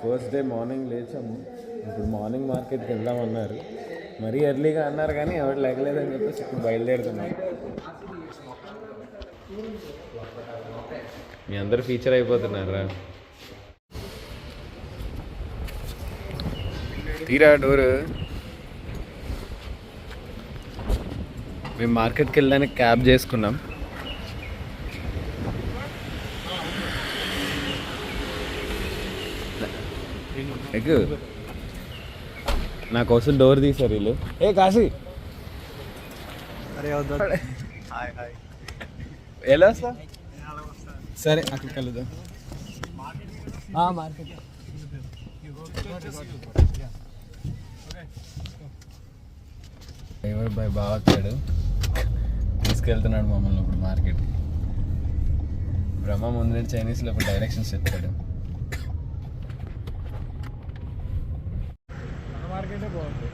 First day morning లేచాము. ఇప్పుడు morning మార్కెట్కి వెళ్దామన్నారు. మరీ ఎర్లీగా అన్నారు కానీ ఎవరు లేకలేదని చెప్పేసి ఇప్పుడు బయలుదేరుతున్నాం. మీ అందరు ఫీచర్ అయిపోతున్నారా? తీరా డోరు. మేము మార్కెట్కి వెళ్ళడానికి క్యాబ్ చేసుకున్నాం. ఎగ్గు నా కోసం డోర్ తీసారు వీళ్ళు. ఏ కాశీ ఎలా వస్తా? సరే అక్కడ కలుద్దాం. మార్కెట్ డ్రైవర్ బాయ్ బాగా వచ్చాడు, తీసుకెళ్తున్నాడు మమ్మల్ని ఇప్పుడు మార్కెట్. బ్రహ్మ ముందు చైనీస్లో ఇప్పుడు డైరెక్షన్స్ చెప్తాడు. మార్కెటే బాగుంది.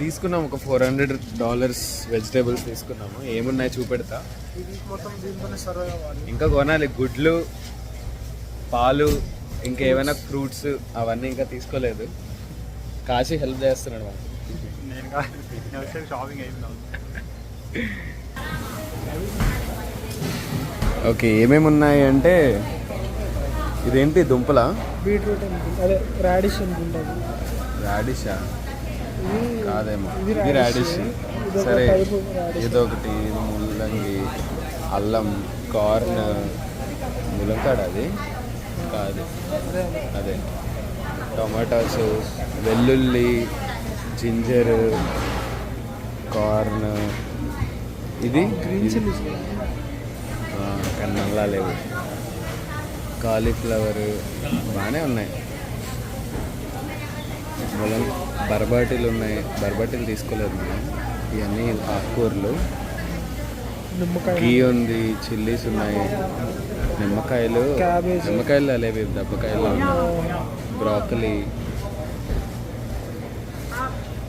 తీసుకున్నాము ఒక $400 వెజిటేబుల్స్ తీసుకున్నాము. ఏమున్నాయి చూపెడతా. ఇంకా కొనాలి గుడ్లు, పాలు, ఇంకా ఏమైనా ఫ్రూట్స్ అవన్నీ ఇంకా తీసుకోలేదు. కాశీ హెల్ప్ చేస్తున్నాడు మాకు. ఓకే, ఏమేమి ఉన్నాయి అంటే ఇదేంటి దుంపల? బీట్రూట్, అదే రాడిష్ అనుకుంటాను. రాడిషా? కాదేమో, ఇది రాడిష్. సరే, ఇదొకటి, ఇది ముల్లంగి, అల్లం, కార్న్, ములంకాడ అది కాదు, అదే టొమాటోస్, వెల్లుల్లి, జింజర్, కార్న్, ఇది గ్రీన్ చిల్లీస్ కానీ నల్లా లేవు, కాలీఫ్లవర్ బాగానే ఉన్నాయి. బర్బాటీలు ఉన్నాయి, బర్బాటీలు తీసుకోలేదు మనం. ఇవన్నీ ఆకుకూరలు, గీ ఉంది, చిల్లీస్ ఉన్నాయి, నిమ్మకాయలు లేవి, దెబ్బకాయలు ఉన్నాయి, బ్రాకలీ.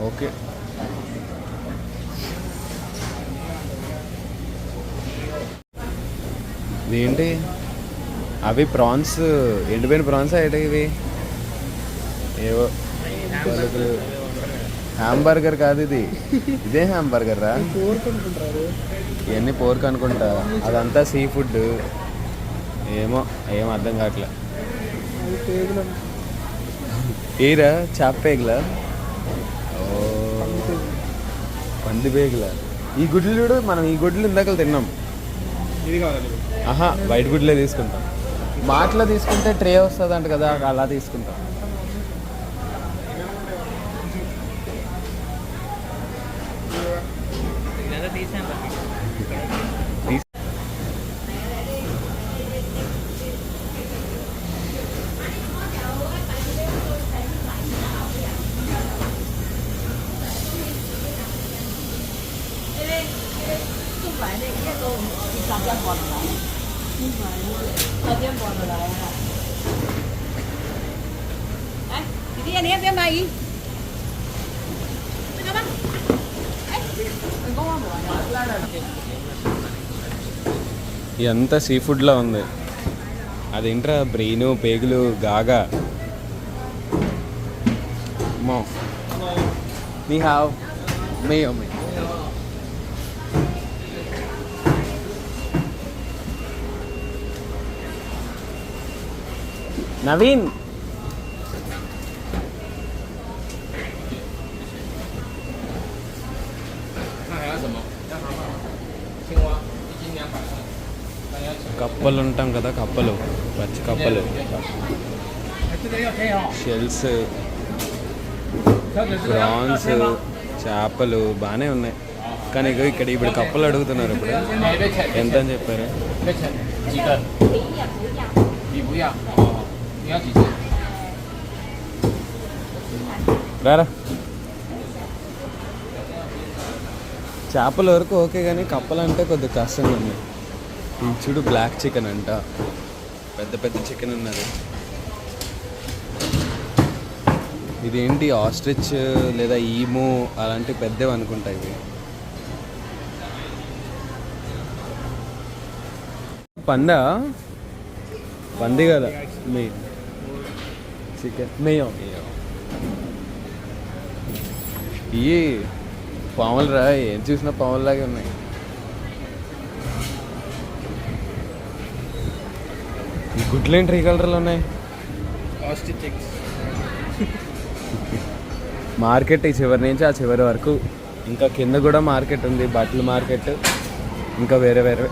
ఓకే, ఇదేంటి? అవి ప్రాన్స్, ఎండిపోయిన ప్రాన్స్ అయితే ఇవి ఏవో హ్యాంబర్గర్ కాదు ఇది. ఇదే హ్యాంబర్గర్ రా? ఇవన్నీ పోర్క్ అనుకుంటా, అదంతా సీ ఫుడ్. ఏమో ఏం అర్థం కావట్లే. ఏరా చేప పేగల? ఓ పంది పేగల. ఈ గుడ్లు చూడు, మనం ఈ గుడ్లు ఇందాక తిన్నాం. ఆహా, వైట్ గుడ్లే తీసుకుంటాం. మాటలో తీసుకుంటే ట్రే వస్తుంది అంట కదా, అలా తీసుకుంటాం. 弟弟，你要不要买鱼？这个吗？哎，你跟我ఇదంతా సీ ఫుడ్లో ఉంది. అదేంట్రా బ్రెయిన్, పేగులు, గాగా. మో నీ హావ్ మేయో మే నవీన్ కప్పలు ఉంటాం కదా, కప్పలు, పచ్చి కప్పలు, షెల్స్, ప్రాన్స్, చేపలు బాగానే ఉన్నాయి. కానీ ఇగో ఇక్కడ ఇప్పుడు కప్పలు అడుగుతున్నారు. ఇప్పుడు ఎంత అని చెప్పారు? రారా, చేపల వరకు ఓకే, కానీ కప్పలు అంటే కొద్దిగా కష్టంగా ఉంది. ఈ చూడు బ్లాక్ చికెన్ అంట, పెద్ద పెద్ద చికెన్ ఉన్నది. ఇదేంటి ఆస్ట్రిచ్ లేదా ఈమో అలాంటి పెద్దవి అనుకుంటా ఇవి. పందా, పంది కదా మీ చికెన్ మేయో. ఇవి పాములు రా, ఏం చూసినా పాములాగే ఉన్నాయి. ఈ గుడ్లేంటి ఈ కలర్లో ఉన్నాయి? మార్కెట్ ఈ చివరి నుంచి ఆ చివరి వరకు, ఇంకా కింద కూడా మార్కెట్ ఉంది, బట్టల మార్కెట్, ఇంకా వేరే వేరే.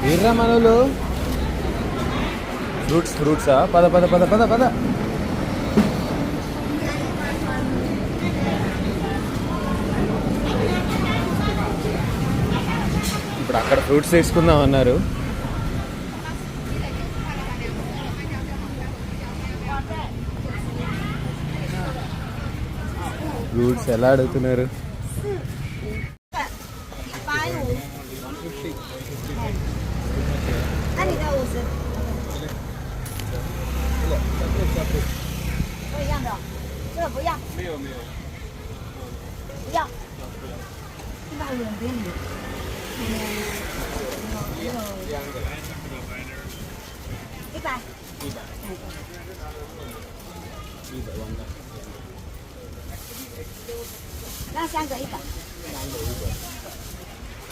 ఏర్రా మనోళ్ళు ఫ్రూట్సా? పద పద పద పద పద. ఇప్పుడు అక్కడ ఫ్రూట్స్ తీసుకుందాం అన్నారు. ఫ్రూట్స్ ఎలా అడుగుతున్నారు?那3个100。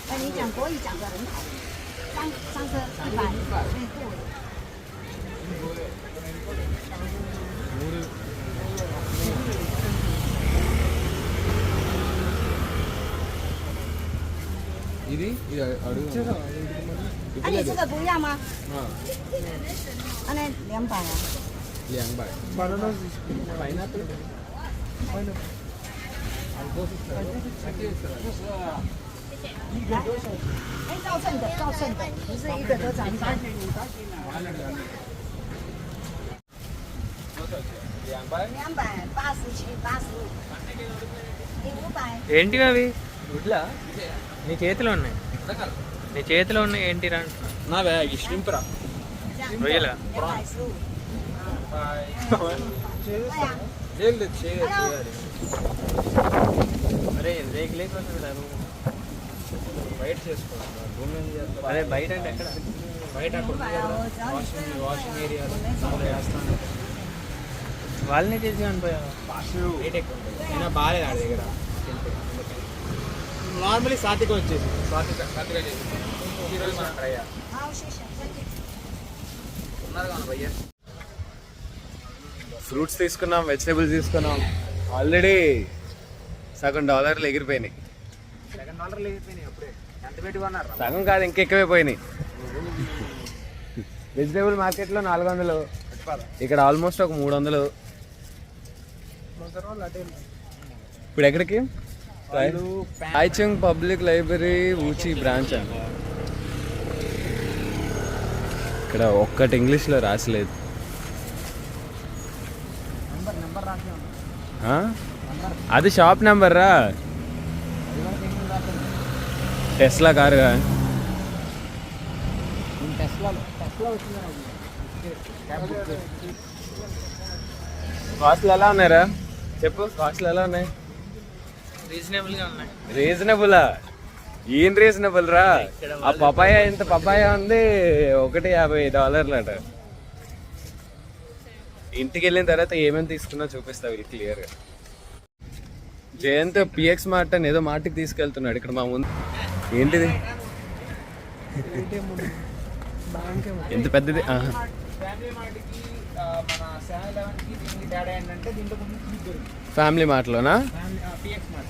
哎，你讲国语讲得很好，三个100。ఇది అడుగు.啊，你这个不要吗？啊，那200啊。200. బనానా పైనాపిల్哎，照称的，照称的，不是一个都涨3。287、85，你500。ఏంటి అవి గుడ్లా? నీ చేతిలో ఉన్నాయి, నీ చేతిలో ఉన్నాయి ఏంటి రా? నా బ్యాగ్ షింప్రా. రొయ్యలా? 215。అరే రేక్ లేకపోతే బయట చేసుకోవాలి. భూమి అదే బయట అంటే ఎక్కడ? బయట వాషింగ్ ఏరియాలో వేస్తాను. వాళ్ళని చేసి అనిపోయావా? రేట్ ఎక్కువ ఉంటుంది. అయినా బాగాలేదు ఆడ దగ్గర. నార్మలీ సాతిగా వచ్చేసి సాతిగా చేసి ఈరోజు మనం ట్రై చేయాలి. 好，谢谢。 ఉన్నారు కదా భయ్య. ఫ్రూట్స్ తీసుకున్నాం, వెజిటేబుల్స్ తీసుకున్నాం. ఆల్రెడీ సగం డాలర్లు ఎగిరిపోయినాయి. అప్పుడే ఎంత పెట్టి కొన్నారు? సగం కాదు, ఇంకెక్కువే పోయినాయి. వెజిటేబుల్ మార్కెట్లో 400, ఇక్కడ ఆల్మోస్ట్ ఒక 300. ఇప్పుడు ఎక్కడికి? ఐచింగ్ పబ్లిక్ లైబ్రరీ ఊచి బ్రాంచ్ అని. ఇక్కడ ఒక్కటి ఇంగ్లీష్లో రాసలేదు. ఆ? అది షాప్ నెంబర్ రా, టెస్లా కారుగా. కాస్ట్లు ఎలా ఉన్నాయిరా చెప్పు, కాస్ట్లు ఎలా ఉన్నాయి? రీజనబుల్గా ఉన్నాయి. రీజనబులా? ఏం రీజనబుల్ రా? ఆ పపాయ ఇంత పపాయ ఉంది $1.50 అట. ఇంటికి వెళ్ళిన తర్వాత ఏమేమి తీసుకున్నా చూపిస్తా వీళ్ళు క్లియర్గా. జయంత్ పిఎక్స్ మార్ట్ అని ఏదో మార్ట్కి తీసుకెళ్తున్నాడు ఇక్కడ మా ముందు. ఏంటిది? ఏటీఎం ఉంది, బ్యాంక్ ఏమో. ఎంత పెద్దది? ఆహా. మన 7-Elevenకి దీనికి తేడా ఏంటంటే దీంట్లో కొంచెం cheap దొరుకుతుంది. ఫ్యామిలీ మార్ట్లోనా? PX Mart.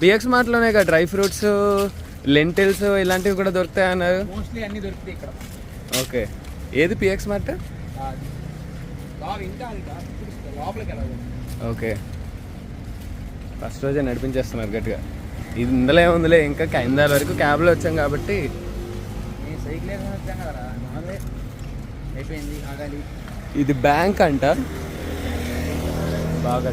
పిఎక్స్ మార్ట్లోనే కదా డ్రై ఫ్రూట్స్, లెంటిల్స్ ఇలాంటివి కూడా దొరుకుతాయి అన్నారు. మోస్ట్లీ అన్నీ దొరుకుతాయి ఇక్కడ. ఓకే, ఏది పిఎక్స్ మార్ట్? ఇంకా అది కాదు, చూపిస్తా. లోపలికి వెళ్ళాలి. ఓకే, ఫస్ట్ రోజే నడిపించేస్తున్నారు గట్టిగా. ఇది ఇందులో ఏముందిలే, ఇంకా కైందాల వరకు క్యాబ్లో వచ్చాం కాబట్టి. నేను సైకిల్ వేసుకొని వచ్చాను కదా, నాదే అయిపోయింది, ఆగాలి. ఇది బ్యాంక్ అంట, బాగా